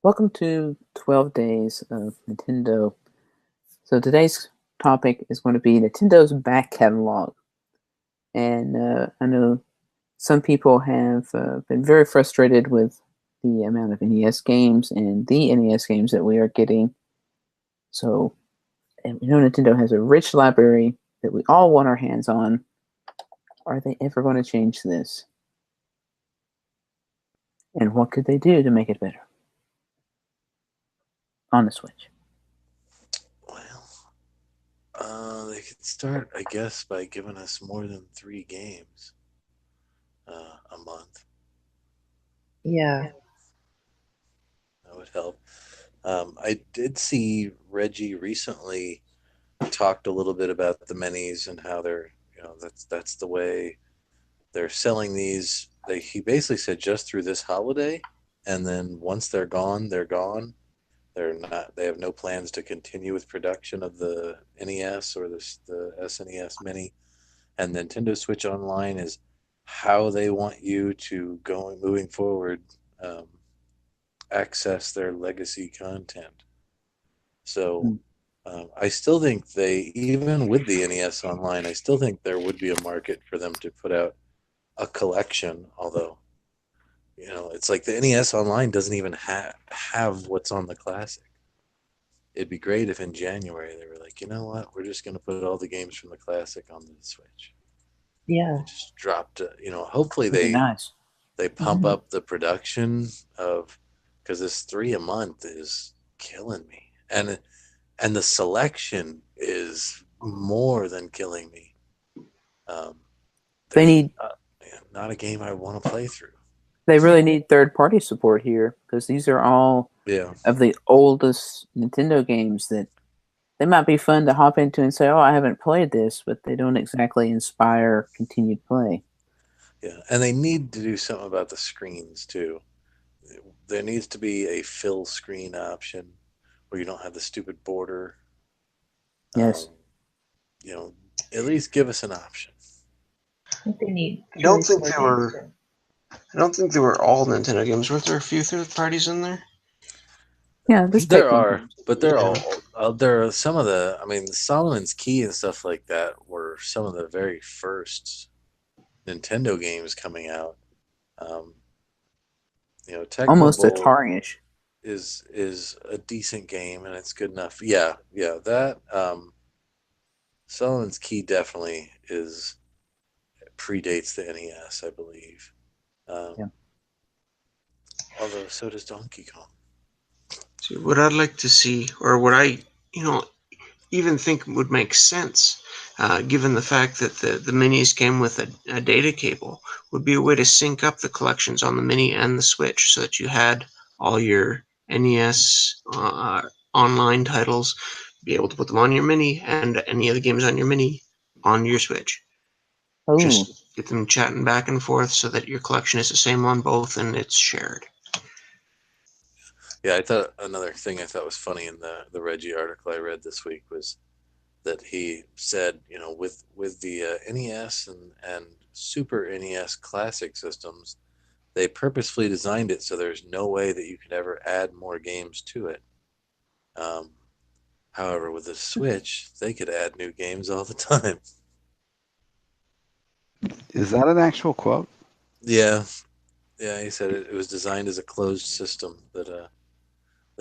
Welcome to 12 Days of Nintendo. So today's topic is going to be Nintendo's back catalog. And I know some people have been very frustrated with the amount of NES games and the NES games that we are getting. So, and we know Nintendo has a rich library that we all want our hands on. Are they ever going to change this? And what could they do to make it better on the Switch? Well, they could start, I guess, by giving us more than 3 games a month. Yeah. That would help. I did see Reggie recently talked a little bit about the minis and how they're, that's the way they're selling these. He basically said just through this holiday, and then once they're gone, they're gone. They have no plans to continue with production of the NES or the SNES Mini. And Nintendo Switch Online is how they want you to go moving forward, access their legacy content. So I still think even with the NES Online, I still think there would be a market for them to put out a collection, although it's like the NES Online doesn't even have what's on the Classic. It'd be great if in January they were like, you know what, we're just going to put all the games from the Classic on the Switch. Yeah. Just dropped, hopefully they pump up the production because this 3 a month is killing me. And the selection is more than killing me. They need not a game I want to play through. They really need third-party support here because these are all of the oldest Nintendo games that they might be fun to hop into and say, "Oh, I haven't played this," but they don't exactly inspire continued play. Yeah, and they need to do something about the screens too. There needs to be a fill screen option where you don't have the stupid border. Yes. At least give us an option. I think they need. I don't think there were all Nintendo games. Weren't there a few third parties in there? Yeah, there are, but they're all. There are some of the. I mean, Solomon's Key and stuff like that were some of the very first Nintendo games coming out. Almost Atari-ish. Is a decent game and it's good enough. Yeah, that Solomon's Key definitely predates the NES, I believe. Although so does Donkey Kong. See, what I'd like to see, or what I, even think would make sense, given the fact that the minis came with a data cable, would be a way to sync up the collections on the Mini and the Switch so that you had all your NES online titles, be able to put them on your Mini, and any of the games on your Mini on your Switch. Oh. Just get them chatting back and forth so that your collection is the same on both and it's shared. Yeah, I thought another thing I thought was funny in the Reggie article I read this week was that he said, with the NES and Super NES Classic systems, they purposefully designed it so there's no way that you could ever add more games to it. However, with the Switch, they could add new games all the time. Is that an actual quote? Yeah, he said it was designed as a closed system that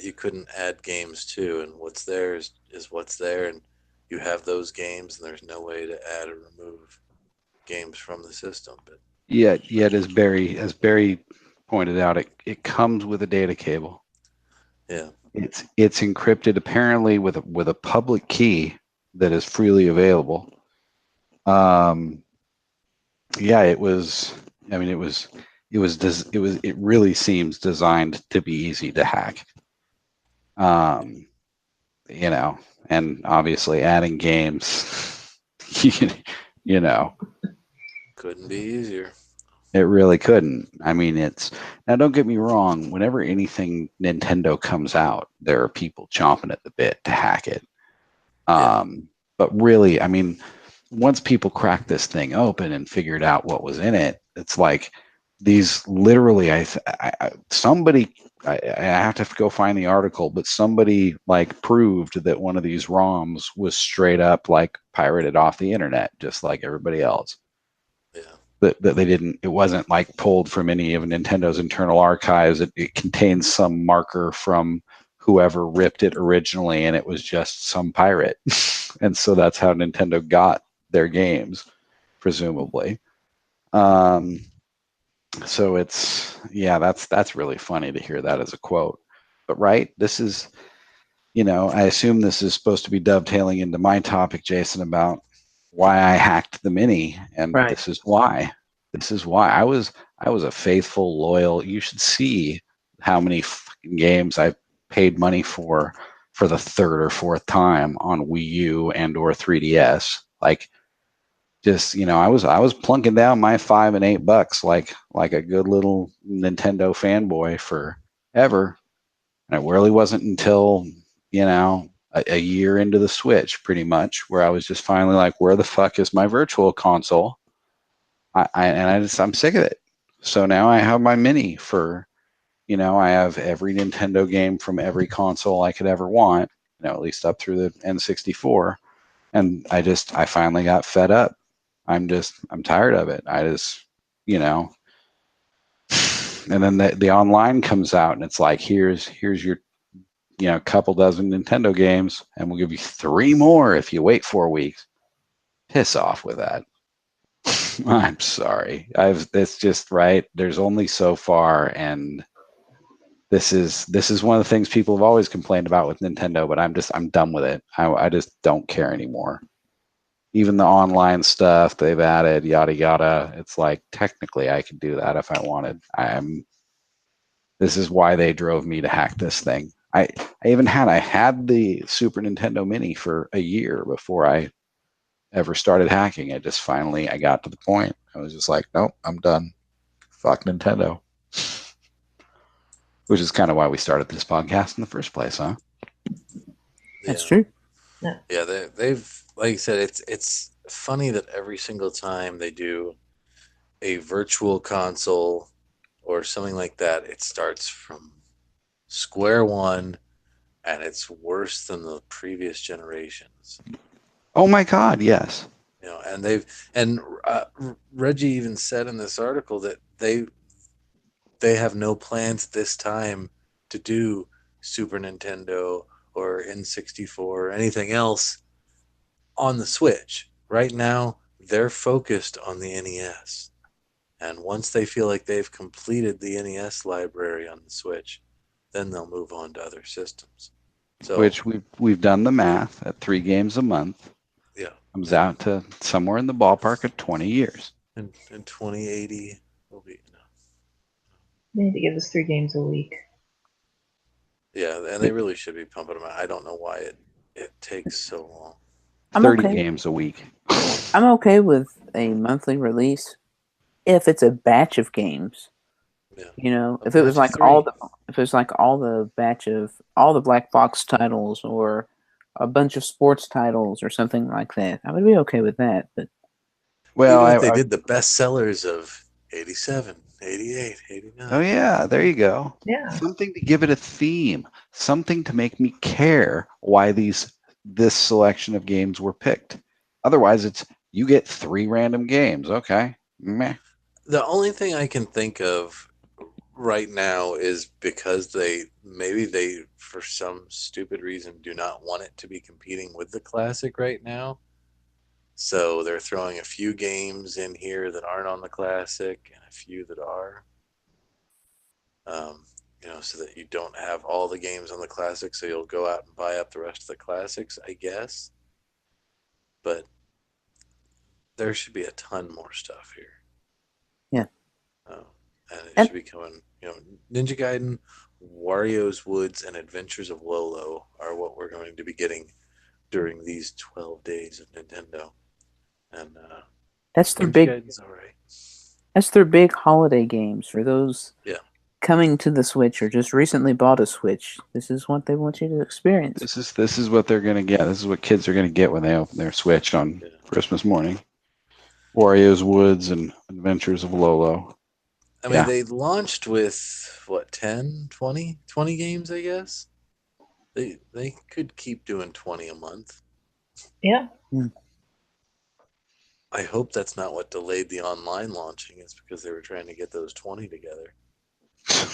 you couldn't add games to, and what's there is what's there, and you have those games, and there's no way to add or remove games from the system. But yet as Barry pointed out, it comes with a data cable. Yeah, it's encrypted apparently with a public key that is freely available. It really seems designed to be easy to hack. And obviously adding games, couldn't be easier. It really couldn't. I mean, now don't get me wrong, whenever anything Nintendo comes out, there are people chomping at the bit to hack it. But really, I mean, once people cracked this thing open and figured out what was in it, it's like these literally, somebody, I have to go find the article, but somebody like proved that one of these ROMs was straight up like pirated off the internet, just like everybody else. Yeah. That they didn't, it wasn't like pulled from any of Nintendo's internal archives. It contains some marker from whoever ripped it originally, and it was just some pirate. And so that's how Nintendo got their games, presumably. So it's, yeah, that's really funny to hear that as a quote. But right, this is, I assume this is supposed to be dovetailing into my topic, Jason, about why I hacked the Mini, and Right. this is why. This is why I was a faithful, loyal. You should see how many fucking games I paid money for the third or fourth time on Wii U and or 3DS. Like, just I was plunking down my $5 and $8 like a good little Nintendo fanboy forever. And it really wasn't until a year into the Switch, pretty much, where I was just finally like, where the fuck is my virtual console? I'm sick of it. So now I have my Mini for, I have every Nintendo game from every console I could ever want, at least up through the N64. And I finally got fed up. I'm tired of it. And then the online comes out and it's like, here's your, couple dozen Nintendo games, and we'll give you 3 more if you wait 4 weeks. Piss off with that. I'm sorry. It's just right. There's only so far, and this is one of the things people have always complained about with Nintendo, but I'm done with it. I just don't care anymore. Even the online stuff they've added, yada yada. It's like, technically I could do that if I wanted. This is why they drove me to hack this thing. I had the Super Nintendo Mini for a year before I ever started hacking it. Just finally I got to the point. I was just like, nope, I'm done. Fuck Nintendo. Which is kind of why we started this podcast in the first place, huh? That's Yeah. true. Yeah, they've, like I said, it's funny that every single time they do a virtual console or something like that, it starts from square one, and it's worse than the previous generations. Oh my God, yes. And Reggie even said in this article that they have no plans this time to do Super Nintendo or N64 or anything else on the Switch. Right now, they're focused on the NES. And once they feel like they've completed the NES library on the Switch, then they'll move on to other systems. So, Which we've done the math at 3 games a month. yeah, Comes out to somewhere in the ballpark of 20 years. in 2080 will be They need to give us 3 games a week. yeah, and they really should be pumping them out. I don't know why it takes so long. I'm 30 okay. games a week. I'm okay with a monthly release if it's a batch of games. Yeah. If it was Batch like of 3. all the batch of all the black box titles or a bunch of sports titles or something like that, I would be okay with that. But Well, Even if they did the best sellers of 87, 88, 89. oh yeah, there you go. Yeah. Something to give it a theme, something to make me care why this selection of games were picked. Otherwise, it's you get 3 random games. Okay, meh. The only thing I can think of right now is because they for some stupid reason do not want it to be competing with the classic right now. So they're throwing a few games in here that aren't on the classic and a few that are. So that you don't have all the games on the classic, so you'll go out and buy up the rest of the classics, I guess. But there should be a ton more stuff here. Yeah. And it should be coming, Ninja Gaiden, Wario's Woods, and Adventures of Lolo are what we're going to be getting during these 12 days of Nintendo. And that's their Ninja big Gaiden's all right. that's their big holiday games for those. Yeah. coming to the Switch or just recently bought a Switch, this is what they want you to experience. This is what they're gonna get. This is what kids are gonna get when they open their Switch on Christmas morning. Wario's Woods and Adventures of Lolo. I mean, they launched with, what, 10, 20 games, I guess? They could keep doing 20 a month. Yeah. I hope that's not what delayed the online launching. It's because they were trying to get those 20 together,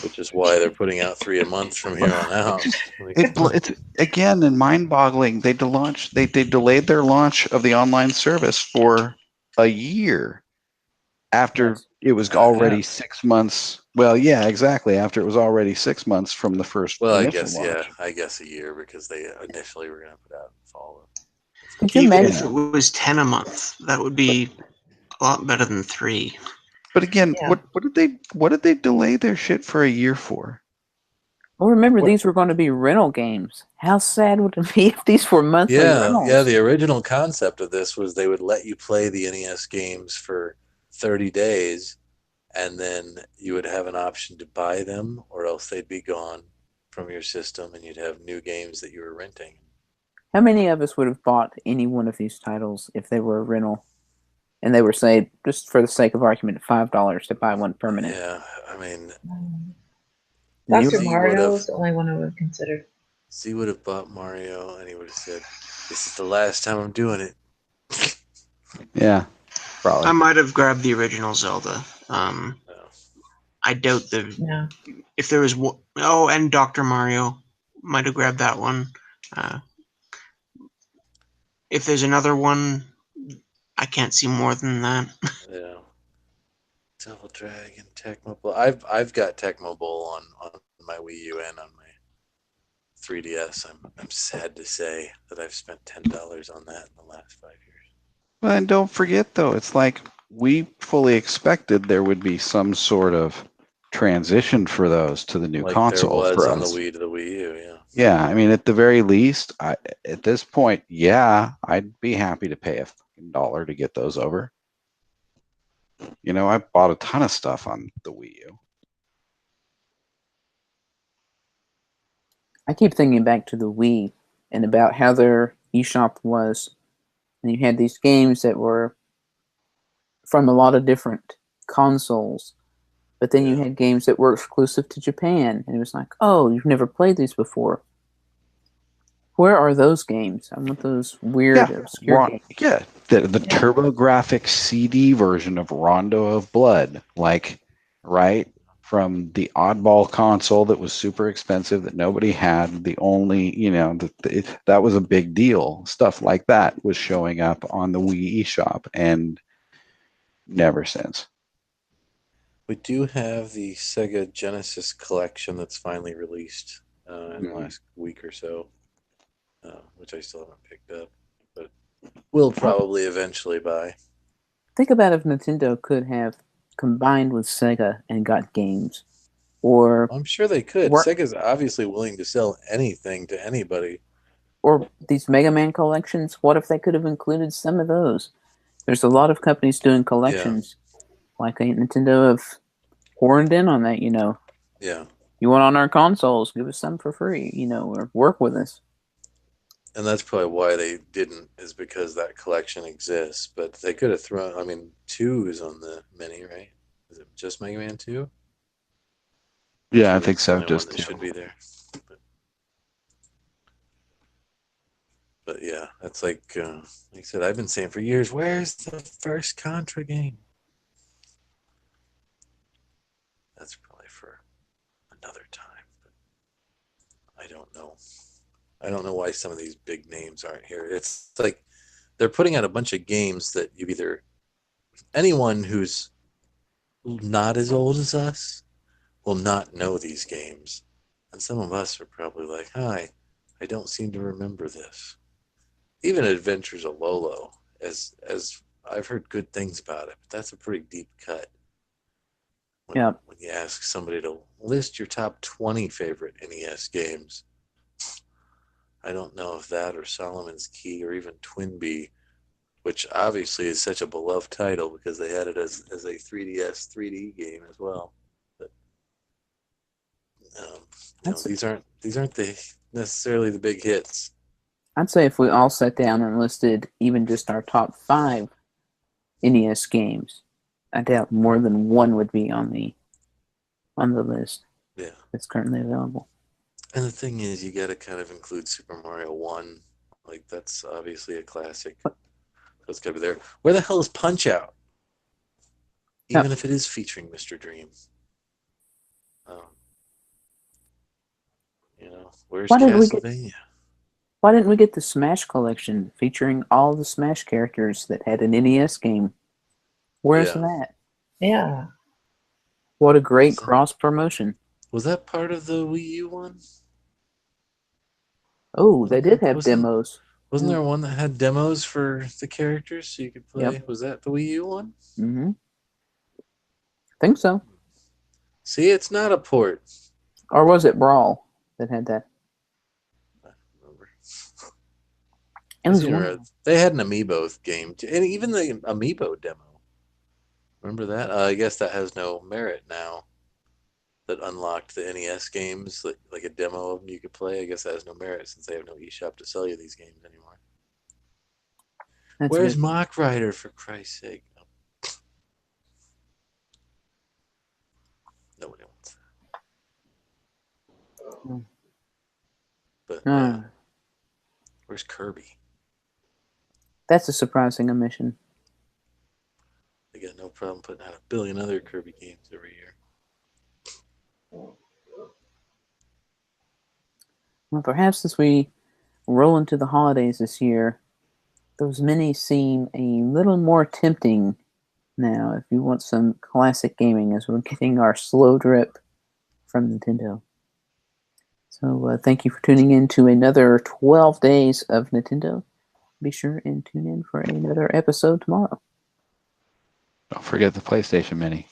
which is why they're putting out 3 a month from here on out. It's again and mind-boggling. They delayed their launch of the online service for a year after it was already 6 months. Well, yeah, exactly. After it was already 6 months from the first. Well, launch. I guess a year because they initially were going to put out in fall. Could you Even imagine? if it was 10 a month, that would be a lot better than 3. But again, Yeah. what did they delay their shit for a year for? Well, remember, these were going to be rental games. How sad would it be if these were monthly rentals? Yeah. The original concept of this was they would let you play the NES games for 30 days, and then you would have an option to buy them, or else they'd be gone from your system, and you'd have new games that you were renting. How many of us would have bought any one of these titles if they were a rental? And they were, say, just for the sake of argument, $5 to buy one permanent. Yeah, I mean, Dr. Z Mario would've- is the only one I would have considered. Z would have bought Mario, and he would have said, "This is the last time I'm doing it." Yeah, probably. I might have grabbed the original Zelda. No. I doubt No. if there was and Dr. Mario might have grabbed that one. If there's another one, I can't see more than that. Yeah. Double Dragon, Tecmo Bowl. I've got Tecmo Bowl on my Wii U and on my 3DS. I'm sad to say that I've spent $10 on that in the last 5 years. Well, and don't forget though, it's like we fully expected there would be some sort of transition for those to the new Like console there was for on the us. Wii to the Wii U, yeah. Yeah, I mean, at the very least, at this point, yeah, I'd be happy to pay $1 to get those over. You know, I bought a ton of stuff on the Wii U. I keep thinking back to the Wii and about how their eShop was. And you had these games that were from a lot of different consoles. But then you had games that were exclusive to Japan. And it was like, oh, you've never played these before. Where are those games? I want those weird, obscure games. Yeah, the TurboGrafx CD version of Rondo of Blood. Like, right? From the oddball console that was super expensive that nobody had. The only, you know, that was a big deal. Stuff like that was showing up on the Wii eShop. And never since. We do have the Sega Genesis collection that's finally released in the last week or so, which I still haven't picked up, but will probably eventually buy. Think about if Nintendo could have combined with Sega and got games. Or I'm sure they could. Sega's obviously willing to sell anything to anybody. Or these Mega Man collections, what if they could have included some of those? There's a lot of companies doing collections. Like Nintendo have horned in on that, you know. Yeah. You want on our consoles, give us some for free, you know, or work with us. And that's probably why they didn't, is because that collection exists. But they could have thrown, I mean, 2 is on the mini, right? Is it just Mega Man 2? Yeah, I think so. Just 2 should be there. But yeah, that's like I said, I've been saying for years, where's the first Contra game? That's probably for another time. But I don't know. I don't know why some of these big names aren't here. It's like they're putting out a bunch of games that you either anyone who's not as old as us will not know these games. And some of us are probably like, hi, I don't seem to remember this. Even Adventures of Lolo, as I've heard good things about it, but that's a pretty deep cut. When you ask somebody to list your top 20 favorite NES games, I don't know if that or Solomon's Key or even Twinbee, which obviously is such a beloved title because they had it as a 3DS 3D game as well. But These aren't necessarily the big hits. I'd say if we all sat down and listed even just our top 5 NES games, I doubt more than one would be on the list Yeah. that's currently available. And the thing is, you got to kind of include Super Mario 1. Like, that's obviously a classic. So it's got to be there. Where the hell is Punch-Out? Even if it is featuring Mr. Dream. Where's Castlevania? Why didn't we get the Smash collection featuring all the Smash characters that had an NES game? Where's that? Yeah. What a great cross promotion. Was that part of the Wii U one? Oh, they did have demos. Wasn't there one that had demos for the characters so you could play? Yep. Was that the Wii U one? Mm-hmm. I think so. See, it's not a port. Or was it Brawl that had that? I don't remember. It was They had an Amiibo game, and even the Amiibo demo. Remember that? I guess that has no merit now. That unlocked the NES games, like a demo of them you could play. I guess that has no merit since they have no eShop to sell you these games anymore. Where's Mock Rider, for Christ's sake? Nobody wants that. But where's Kirby? That's a surprising omission. They got no problem putting out 1 billion other Kirby games every year. Well, perhaps as we roll into the holidays this year, those minis seem a little more tempting now if you want some classic gaming as we're getting our slow drip from Nintendo. So thank you for tuning in to another 12 days of Nintendo. Be sure and tune in for another episode tomorrow. Don't forget the PlayStation Mini.